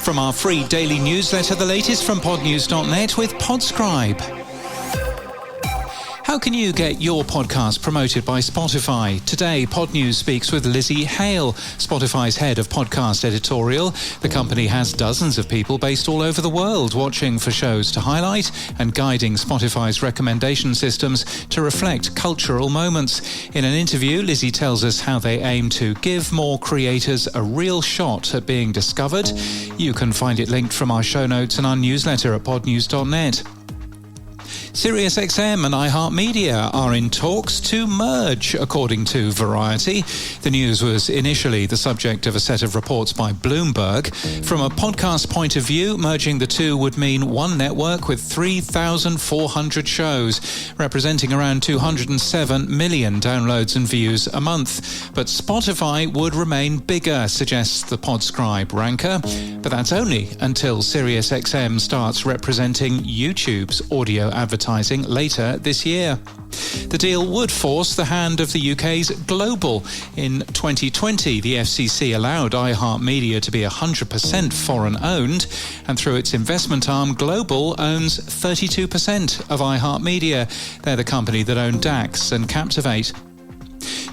From our free daily newsletter, the latest from podnews.net with Podscribe. How can you get your podcast promoted by Spotify? Today, Pod News speaks with Lizzie Hale, Spotify's Head of Podcast Editorial. The company has dozens of people based all over the world watching for shows to highlight and guiding Spotify's recommendation systems to reflect cultural moments. In an interview, Lizzie tells us how they aim to give more creators a real shot at being discovered. You can find it linked from our show notes and our newsletter at podnews.net. SiriusXM and iHeartMedia are in talks to merge, according to Variety. The news was initially the subject of a set of reports by Bloomberg. From a podcast point of view, merging the two would mean one network with 3,400 shows, representing around 207 million downloads and views a month. But Spotify would remain bigger, suggests the Podscribe ranker. But that's only until SiriusXM starts representing YouTube's audio advertising later this year. The deal would force the hand of the UK's Global. In 2020, the FCC allowed iHeartMedia to be 100% foreign-owned, and through its investment arm, Global owns 32% of iHeartMedia. They're the company that own Dax and Captivate.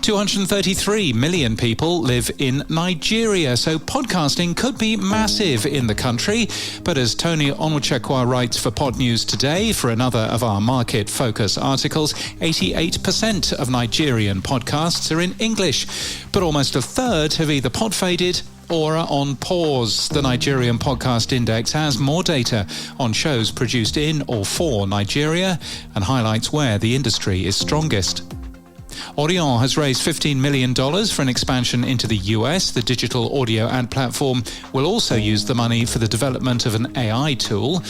233 million people live in Nigeria, so podcasting could be massive in the country. But as Tony Onwuchekwa writes for Pod News Today, for another of our market focus articles, 88% of Nigerian podcasts are in English, but almost a third have either pod-faded or are on pause. The Nigerian Podcast Index has more data on shows produced in or for Nigeria and highlights where the industry is strongest. Orion has raised $15 million for an expansion into the US. The digital audio ad platform will also use the money for the development of an AI tool.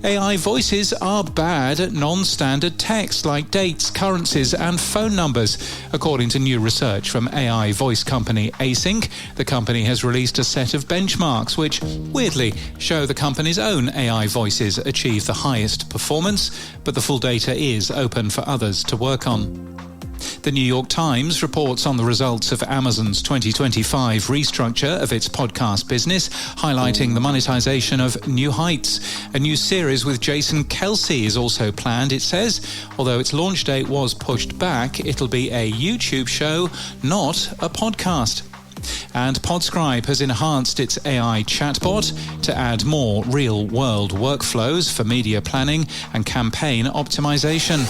AI voices are bad at non-standard text like dates, currencies and phone numbers, according to new research from AI voice company Async. The company has released a set of benchmarks which, weirdly, show the company's own AI voices achieve the highest performance, but the full data is open for others to work on. The New York Times reports on the results of Amazon's 2025 restructure of its podcast business, highlighting the monetization of New Heights. A new series with Jason Kelsey is also planned, it says. Although its launch date was pushed back, it'll be a YouTube show, not a podcast. And Podscribe has enhanced its AI chatbot to add more real-world workflows for media planning and campaign optimization.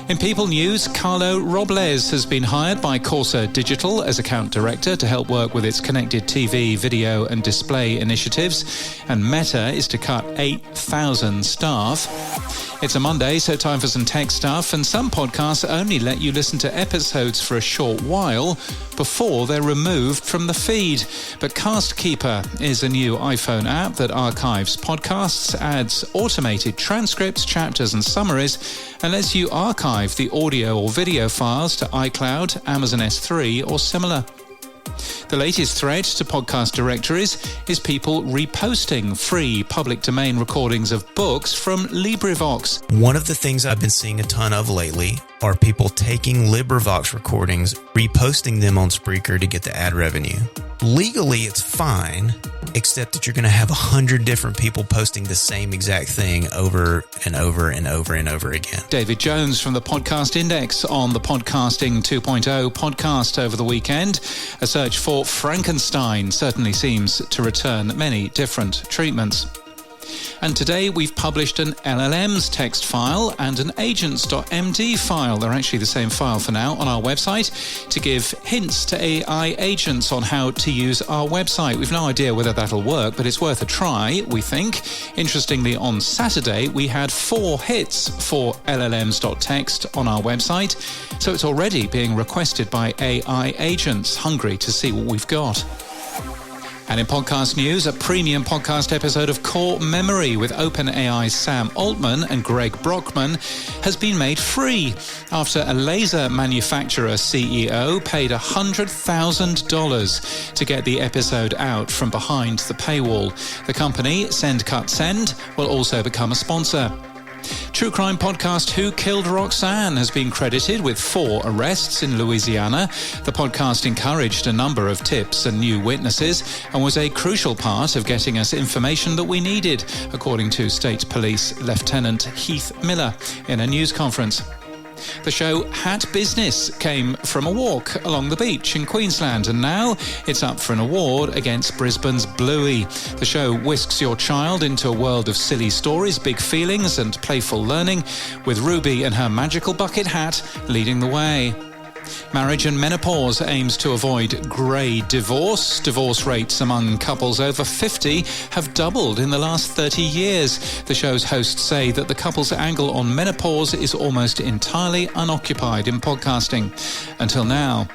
In People News, Carlo Robles has been hired by Corsa Digital as account director to help work with its connected TV, video and display initiatives. And Meta is to cut 8,000 staff. It's a Monday, so time for some tech stuff. And some podcasts only let you listen to episodes for a short while before they're removed from the feed. But CastKeeper is a new iPhone app that archives podcasts, adds automated transcripts, chapters and summaries, and lets you archive the audio or video files to iCloud, Amazon S3 or similar. The latest threat to podcast directories is people reposting free public domain recordings of books from LibriVox. One of the things I've been seeing a ton of lately are people taking LibriVox recordings, reposting them on Spreaker to get the ad revenue. Legally, it's fine, except that you're going to have 100 different people posting the same exact thing over and over and over and over again. David Jones from the Podcast Index on the Podcasting 2.0 podcast over the weekend. A search for Frankenstein certainly seems to return many different treatments. And today we've published an LLMs text file and an agents.md file. They're actually the same file for now on our website to give hints to AI agents on how to use our website. We've no idea whether that'll work, but it's worth a try, we think. Interestingly, on Saturday, we had 4 hits for LLMs.text on our website. So it's already being requested by AI agents hungry to see what we've got. And in podcast news, a premium podcast episode of Core Memory with OpenAI's Sam Altman and Greg Brockman has been made free after a laser manufacturer CEO paid $100,000 to get the episode out from behind the paywall. The company, Send Cut Send, will also become a sponsor. True crime podcast Who Killed Roxanne has been credited with 4 arrests in Louisiana. The podcast encouraged a number of tips and new witnesses and was a crucial part of getting us information that we needed, according to State Police Lieutenant Heath Miller in a news conference. The show Hat Business came from a walk along the beach in Queensland, and now it's up for an award against Brisbane's Bluey. The show whisks your child into a world of silly stories, big feelings and playful learning, with Ruby and her magical bucket hat leading the way. Marriage and Menopause aims to avoid grey divorce. Divorce rates among couples over 50 have doubled in the last 30 years. The show's hosts say that the couple's angle on menopause is almost entirely unoccupied in podcasting. Until now.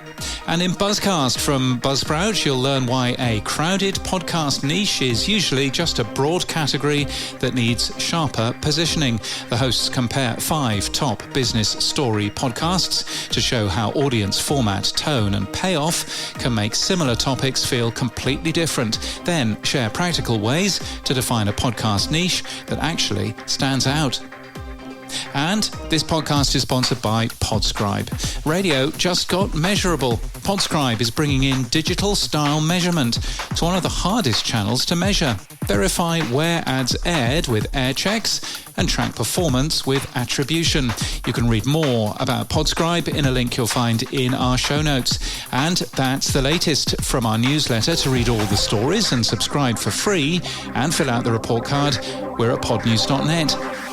And in Buzzcast from Buzzsprout, you'll learn why a crowded podcast niche is usually just a broad category that needs sharper positioning. The hosts compare 5 top business story podcasts to show how audience format, tone and payoff can make similar topics feel completely different. Then share practical ways to define a podcast niche that actually stands out. And this podcast is sponsored by Podscribe. Radio just got measurable. Podscribe is bringing in digital style measurement to one of the hardest channels to measure. Verify where ads aired with air checks and track performance with attribution. You can read more about Podscribe in a link you'll find in our show notes. And that's the latest from our newsletter. To read all the stories and subscribe for free and fill out the report card, we're at podnews.net.